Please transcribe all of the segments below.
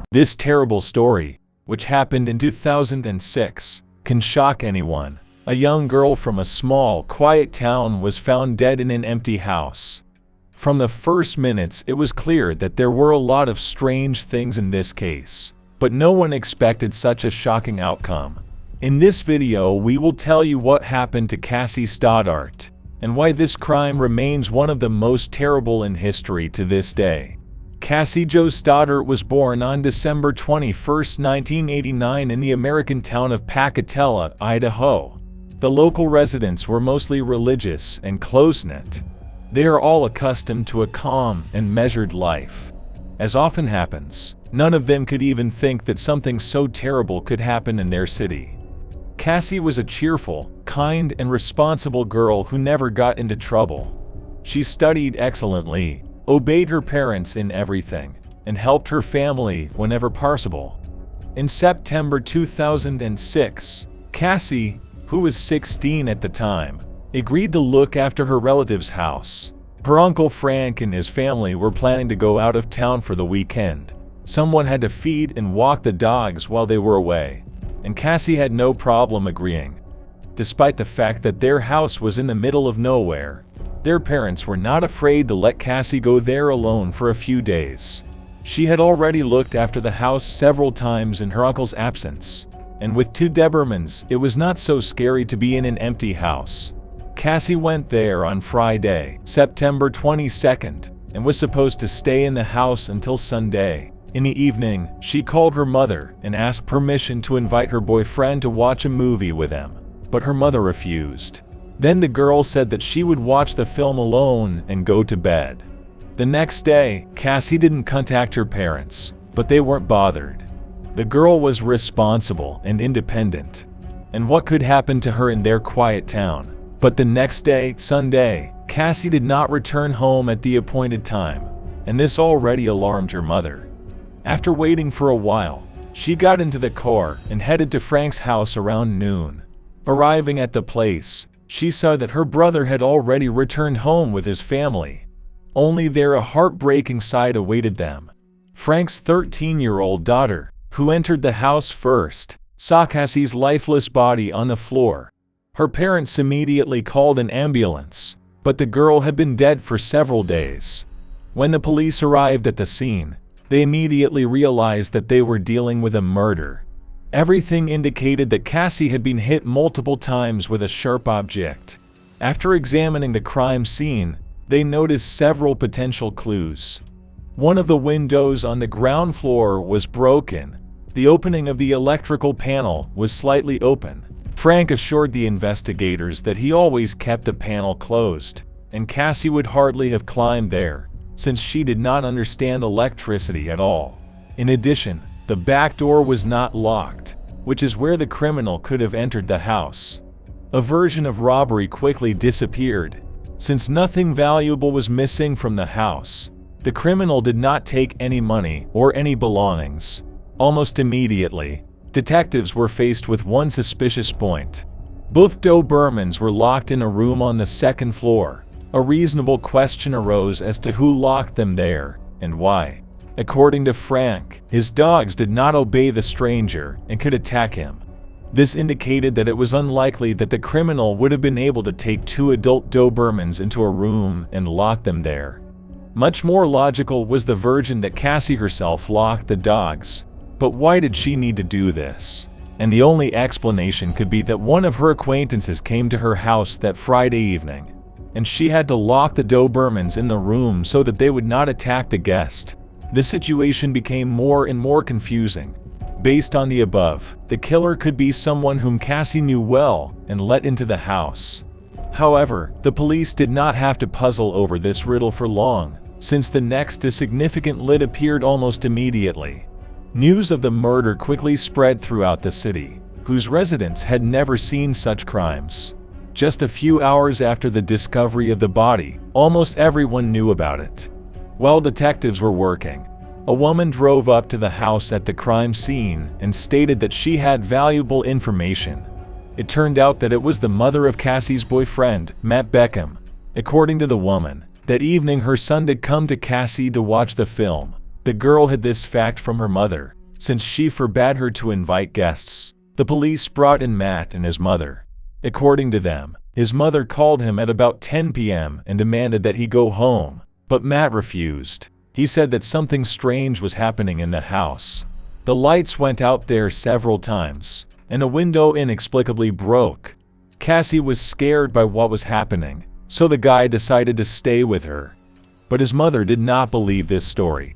This terrible story, which happened in 2006, can shock anyone. A young girl from a small, quiet town was found dead in an empty house. From the first minutes, it was clear that there were a lot of strange things in this case, but no one expected such a shocking outcome. In this video, we will tell you what happened to Cassie Stoddart, and why this crime remains one of the most terrible in history to this day. Cassie Jo Stoddart was born on December 21, 1989 in the American town of Pocatello, Idaho. The local residents were mostly religious and close-knit. They are all accustomed to a calm and measured life. As often happens, none of them could even think that something so terrible could happen in their city. Cassie was a cheerful, kind, and responsible girl who never got into trouble. She studied excellently, obeyed her parents in everything, and helped her family whenever possible. In September 2006, Cassie, who was 16 at the time, agreed to look after her relative's house. Her uncle Frank and his family were planning to go out of town for the weekend. Someone had to feed and walk the dogs while they were away, and Cassie had no problem agreeing. Despite the fact that their house was in the middle of nowhere, their parents were not afraid to let Cassie go there alone for a few days. She had already looked after the house several times in her uncle's absence, and with two Dobermans, it was not so scary to be in an empty house. Cassie went there on Friday, September 22nd, and was supposed to stay in the house until Sunday. In the evening, she called her mother and asked permission to invite her boyfriend to watch a movie with them, but her mother refused. Then the girl said that she would watch the film alone and go to bed. The next day, Cassie didn't contact her parents, but they weren't bothered. The girl was responsible and independent, and what could happen to her in their quiet town? But the next day, Sunday, Cassie did not return home at the appointed time, and this already alarmed her mother. After waiting for a while, she got into the car and headed to Frank's house around noon. Arriving at the place, she saw that her brother had already returned home with his family. Only there a heartbreaking sight awaited them. Frank's 13-year-old daughter, who entered the house first, saw Cassie's lifeless body on the floor. Her parents immediately called an ambulance, but the girl had been dead for several days. When the police arrived at the scene, they immediately realized that they were dealing with a murder. Everything indicated that Cassie had been hit multiple times with a sharp object. After examining the crime scene, they noticed several potential clues. One of the windows on the ground floor was broken. The opening of the electrical panel was slightly open. Frank assured the investigators that he always kept the panel closed, and Cassie would hardly have climbed there, since she did not understand electricity at all. In addition, the back door was not locked, which is where the criminal could have entered the house. A version of robbery quickly disappeared. Since nothing valuable was missing from the house, the criminal did not take any money or any belongings. Almost immediately, detectives were faced with one suspicious point. Both Dobermans were locked in a room on the second floor. A reasonable question arose as to who locked them there, and why. According to Frank, his dogs did not obey the stranger and could attack him. This indicated that it was unlikely that the criminal would have been able to take two adult Dobermans into a room and lock them there. Much more logical was the version that Cassie herself locked the dogs. But why did she need to do this? And the only explanation could be that one of her acquaintances came to her house that Friday evening, and she had to lock the Dobermans in the room so that they would not attack the guest. The situation became more and more confusing. Based on the above, the killer could be someone whom Cassie knew well and let into the house. However, the police did not have to puzzle over this riddle for long, since the next significant lead appeared almost immediately. News of the murder quickly spread throughout the city, whose residents had never seen such crimes. Just a few hours after the discovery of the body, almost everyone knew about it. While detectives were working, a woman drove up to the house at the crime scene and stated that she had valuable information. It turned out that it was the mother of Cassie's boyfriend, Matt Beckham. According to the woman, that evening her son had come to Cassie to watch the film. The girl hid this fact from her mother, since she forbade her to invite guests. The police brought in Matt and his mother. According to them, his mother called him at about 10 p.m. and demanded that he go home, but Matt refused. He said that something strange was happening in the house. The lights went out there several times, and a window inexplicably broke. Cassie was scared by what was happening, so the guy decided to stay with her. But his mother did not believe this story.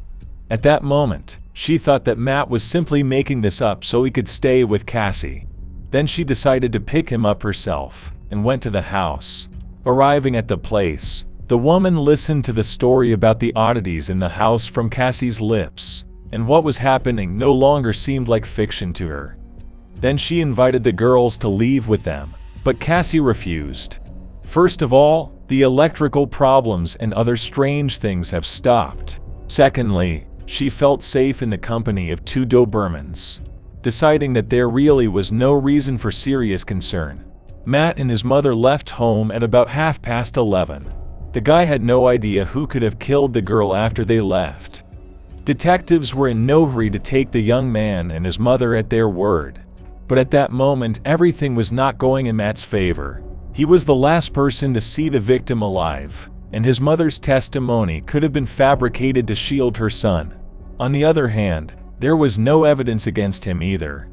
At that moment, she thought that Matt was simply making this up so he could stay with Cassie. Then she decided to pick him up herself and went to the house. Arriving at the place, the woman listened to the story about the oddities in the house from Cassie's lips, and what was happening no longer seemed like fiction to her. Then she invited the girls to leave with them, but Cassie refused. First of all, the electrical problems and other strange things have stopped. Secondly, she felt safe in the company of two Dobermans. Deciding that there really was no reason for serious concern, Matt and his mother left home at about 11:30. The guy had no idea who could have killed the girl after they left. Detectives were in no hurry to take the young man and his mother at their word. But at that moment, everything was not going in Matt's favor. He was the last person to see the victim alive, and his mother's testimony could have been fabricated to shield her son. On the other hand, there was no evidence against him either.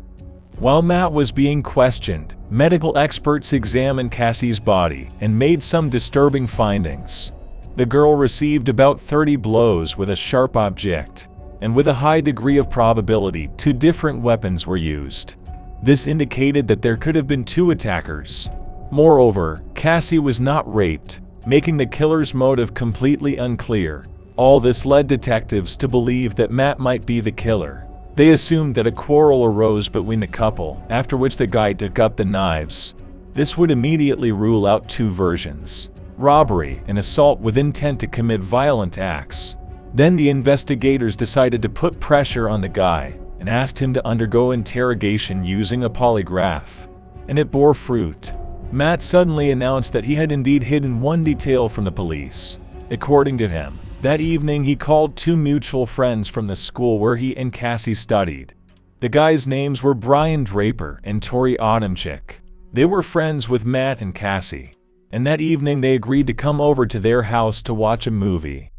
While Matt was being questioned, medical experts examined Cassie's body and made some disturbing findings. The girl received about 30 blows with a sharp object, and with a high degree of probability, 2 different weapons were used. This indicated that there could have been 2 attackers. Moreover, Cassie was not raped, making the killer's motive completely unclear. All this led detectives to believe that Matt might be the killer. They assumed that a quarrel arose between the couple, after which the guy took up the knives. This would immediately rule out 2 versions: robbery and assault with intent to commit violent acts. Then the investigators decided to put pressure on the guy and asked him to undergo interrogation using a polygraph. And it bore fruit. Matt suddenly announced that he had indeed hidden one detail from the police. According to him, that evening he called 2 mutual friends from the school where he and Cassie studied. The guys' names were Brian Draper and Tori Adamczyk. They were friends with Matt and Cassie, and that evening they agreed to come over to their house to watch a movie.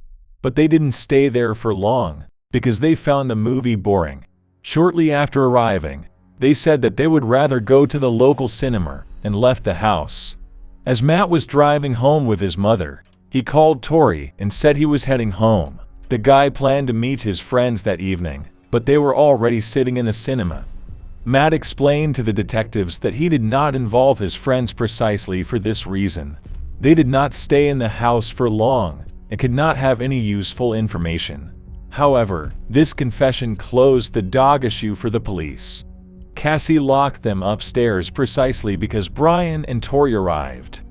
But they didn't stay there for long, because they found the movie boring. Shortly after arriving, they said that they would rather go to the local cinema and left the house. As Matt was driving home with his mother, he called Tori and said he was heading home. The guy planned to meet his friends that evening, but they were already sitting in the cinema. Matt explained to the detectives that he did not involve his friends precisely for this reason. They did not stay in the house for long and could not have any useful information. However, this confession closed the dog issue for the police. Cassie locked them upstairs precisely because Brian and Tori arrived.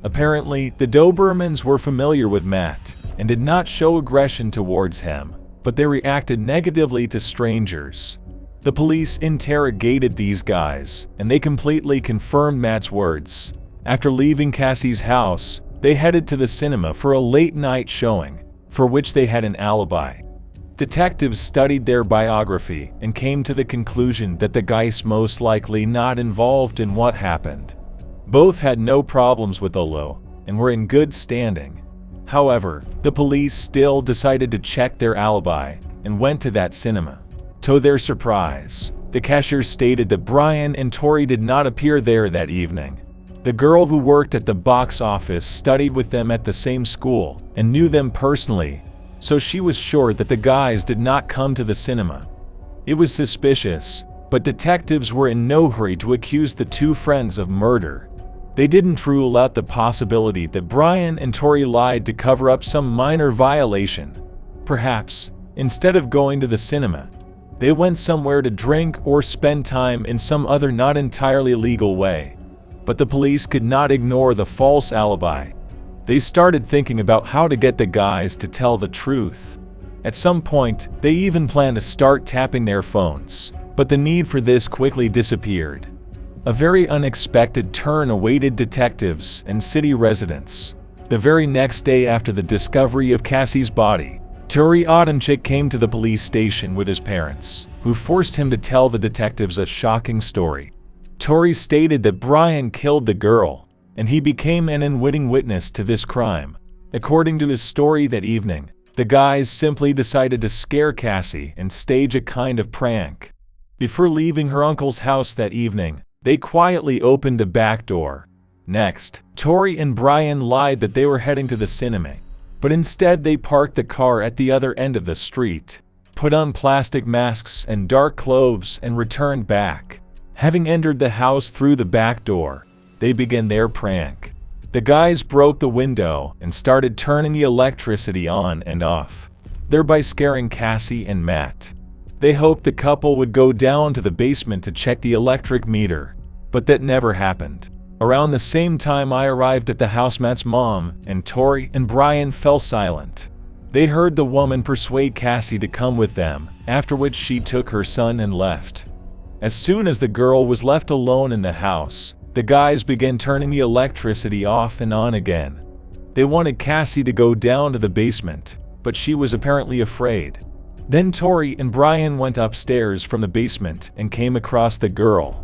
Apparently, the Dobermans were familiar with Matt and did not show aggression towards him, but they reacted negatively to strangers. The police interrogated these guys, and they completely confirmed Matt's words. After leaving Cassie's house, they headed to the cinema for a late-night showing, for which they had an alibi. Detectives studied their biography and came to the conclusion that the guys most likely not involved in what happened. Both had no problems with Olo and were in good standing. However, the police still decided to check their alibi and went to that cinema. To their surprise, the cashier stated that Brian and Tori did not appear there that evening. The girl who worked at the box office studied with them at the same school and knew them personally, so she was sure that the guys did not come to the cinema. It was suspicious, but detectives were in no hurry to accuse the 2 friends of murder. They didn't rule out the possibility that Brian and Tori lied to cover up some minor violation. Perhaps, instead of going to the cinema, they went somewhere to drink or spend time in some other not entirely legal way. But the police could not ignore the false alibi. They started thinking about how to get the guys to tell the truth. At some point, they even planned to start tapping their phones, but the need for this quickly disappeared. A very unexpected turn awaited detectives and city residents. The very next day after the discovery of Cassie's body, Tori Adamczyk came to the police station with his parents, who forced him to tell the detectives a shocking story. Tori stated that Brian killed the girl, and he became an unwitting witness to this crime. According to his story that evening, the guys simply decided to scare Cassie and stage a kind of prank. Before leaving her uncle's house that evening, they quietly opened a back door. Next, Tori and Brian lied that they were heading to the cinema, but instead they parked the car at the other end of the street, put on plastic masks and dark clothes, and returned back. Having entered the house through the back door, they began their prank. The guys broke the window and started turning the electricity on and off, thereby scaring Cassie and Matt. They hoped the couple would go down to the basement to check the electric meter, but that never happened. Around the same time I arrived at the house, Matt's mom and Tori and Brian fell silent. They heard the woman persuade Cassie to come with them, after which she took her son and left. As soon as the girl was left alone in the house, the guys began turning the electricity off and on again. They wanted Cassie to go down to the basement, but she was apparently afraid. Then Tori and Brian went upstairs from the basement and came across the girl.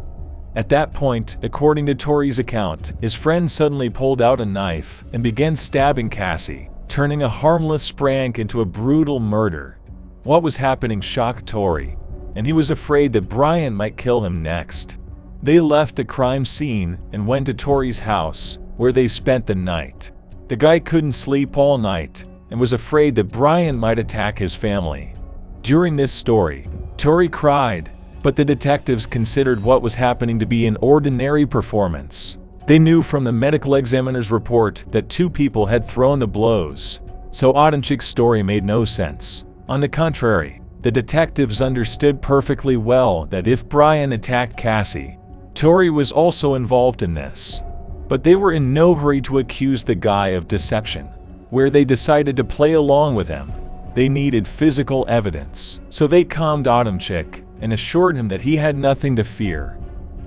At that point, according to Tori's account, his friend suddenly pulled out a knife and began stabbing Cassie, turning a harmless prank into a brutal murder. What was happening shocked Tori, and he was afraid that Brian might kill him next. They left the crime scene and went to Tori's house, where they spent the night. The guy couldn't sleep all night and was afraid that Brian might attack his family. During this story, Tori cried, but the detectives considered what was happening to be an ordinary performance. They knew from the medical examiner's report that two people had thrown the blows, so Odenchik's story made no sense. On the contrary, the detectives understood perfectly well that if Brian attacked Cassie, Tori was also involved in this. But they were in no hurry to accuse the guy of deception, where they decided to play along with him. They needed physical evidence, so they calmed Odenchik and assured him that he had nothing to fear.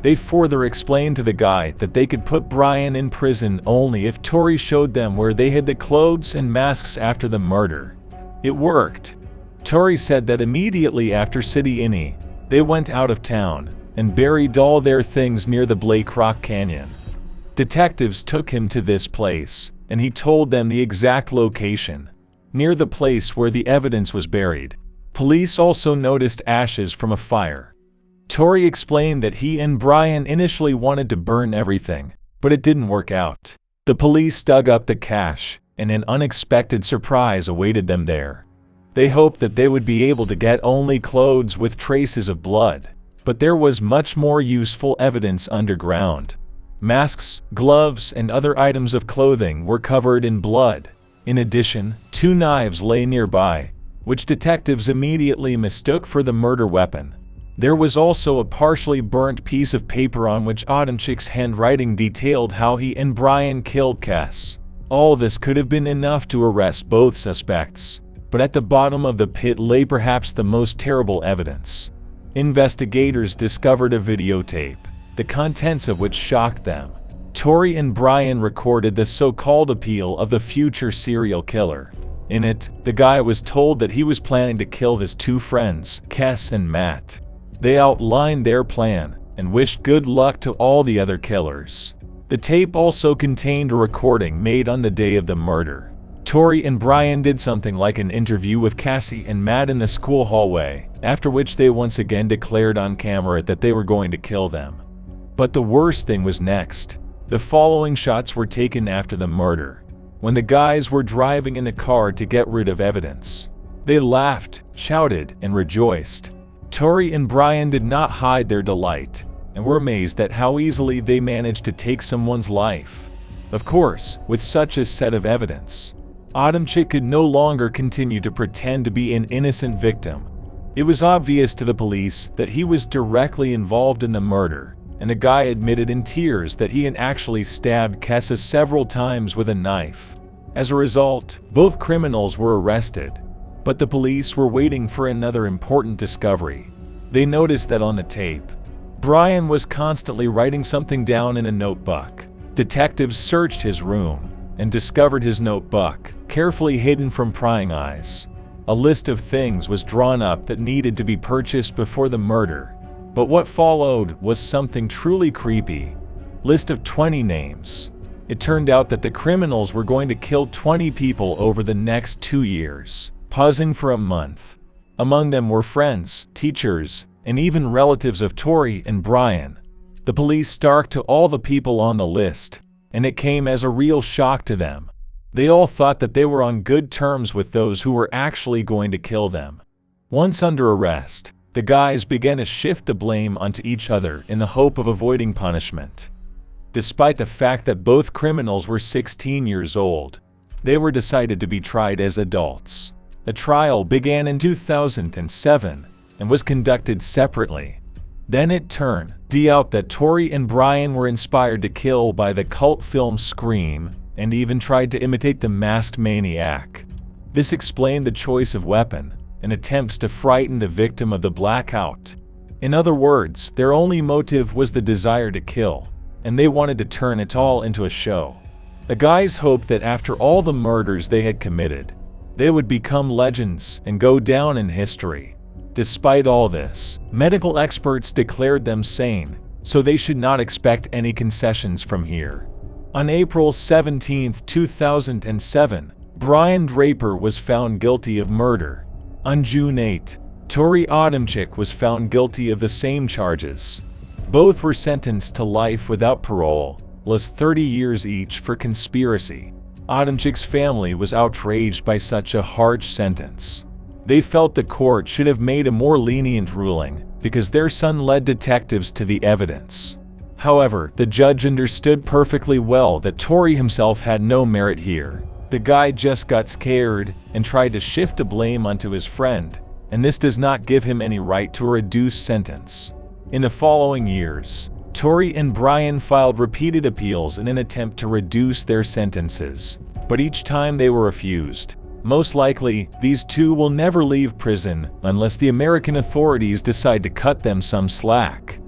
They further explained to the guy that they could put Brian in prison only if Tori showed them where they hid the clothes and masks after the murder. It worked. Tori said that immediately after City Inni, they went out of town and buried all their things near the Blake Rock Canyon. Detectives took him to this place, and he told them the exact location, near the place where the evidence was buried. Police also noticed ashes from a fire. Tori explained that he and Brian initially wanted to burn everything, but it didn't work out. The police dug up the cache, and an unexpected surprise awaited them there. They hoped that they would be able to get only clothes with traces of blood, but there was much more useful evidence underground. Masks, gloves, and other items of clothing were covered in blood. In addition, 2 knives lay nearby, which detectives immediately mistook for the murder weapon. There was also a partially burnt piece of paper on which Odenchik's handwriting detailed how he and Brian killed Cass. All this could have been enough to arrest both suspects, but at the bottom of the pit lay perhaps the most terrible evidence. Investigators discovered a videotape, the contents of which shocked them. Tori and Brian recorded the so-called appeal of the future serial killer. In it, the guy was told that he was planning to kill his 2 friends, Cass and Matt. They outlined their plan and wished good luck to all the other killers. The tape also contained a recording made on the day of the murder. Tori and Brian did something like an interview with Cassie and Matt in the school hallway, after which they once again declared on camera that they were going to kill them. But the worst thing was next. The following shots were taken after the murder, when the guys were driving in the car to get rid of evidence. They laughed, shouted, and rejoiced. Tori and Brian did not hide their delight, and were amazed at how easily they managed to take someone's life. Of course, with such a set of evidence, Odenchik could no longer continue to pretend to be an innocent victim. It was obvious to the police that he was directly involved in the murder, and the guy admitted in tears that he had actually stabbed Kessa several times with a knife. As a result, both criminals were arrested, but the police were waiting for another important discovery. They noticed that on the tape, Brian was constantly writing something down in a notebook. Detectives searched his room and discovered his notebook, carefully hidden from prying eyes. A list of things was drawn up that needed to be purchased before the murder. But what followed was something truly creepy. List of 20 names. It turned out that the criminals were going to kill 20 people over the next 2 years, pausing for a month. Among them were friends, teachers, and even relatives of Tori and Brian. The police stalked to all the people on the list, and it came as a real shock to them. They all thought that they were on good terms with those who were actually going to kill them. Once under arrest, the guys began to shift the blame onto each other in the hope of avoiding punishment. Despite the fact that both criminals were 16 years old, they were decided to be tried as adults. The trial began in 2007 and was conducted separately. Then it turned out that Tori and Brian were inspired to kill by the cult film Scream and even tried to imitate the masked maniac. This explained the choice of weapon and attempts to frighten the victim of the blackout. In other words, their only motive was the desire to kill, and they wanted to turn it all into a show. The guys hoped that after all the murders they had committed, they would become legends and go down in history. Despite all this, medical experts declared them sane, so they should not expect any concessions from here. On April 17, 2007, Brian Draper was found guilty of murder. On June 8, Tori Adamczyk was found guilty of the same charges. Both were sentenced to life without parole, plus 30 years each for conspiracy. Adamczyk's family was outraged by such a harsh sentence. They felt the court should have made a more lenient ruling because their son led detectives to the evidence. However, the judge understood perfectly well that Tori himself had no merit here. The guy just got scared and tried to shift the blame onto his friend, and this does not give him any right to a reduced sentence. In the following years, Tori and Brian filed repeated appeals in an attempt to reduce their sentences, but each time they were refused. Most likely, these two will never leave prison unless the American authorities decide to cut them some slack.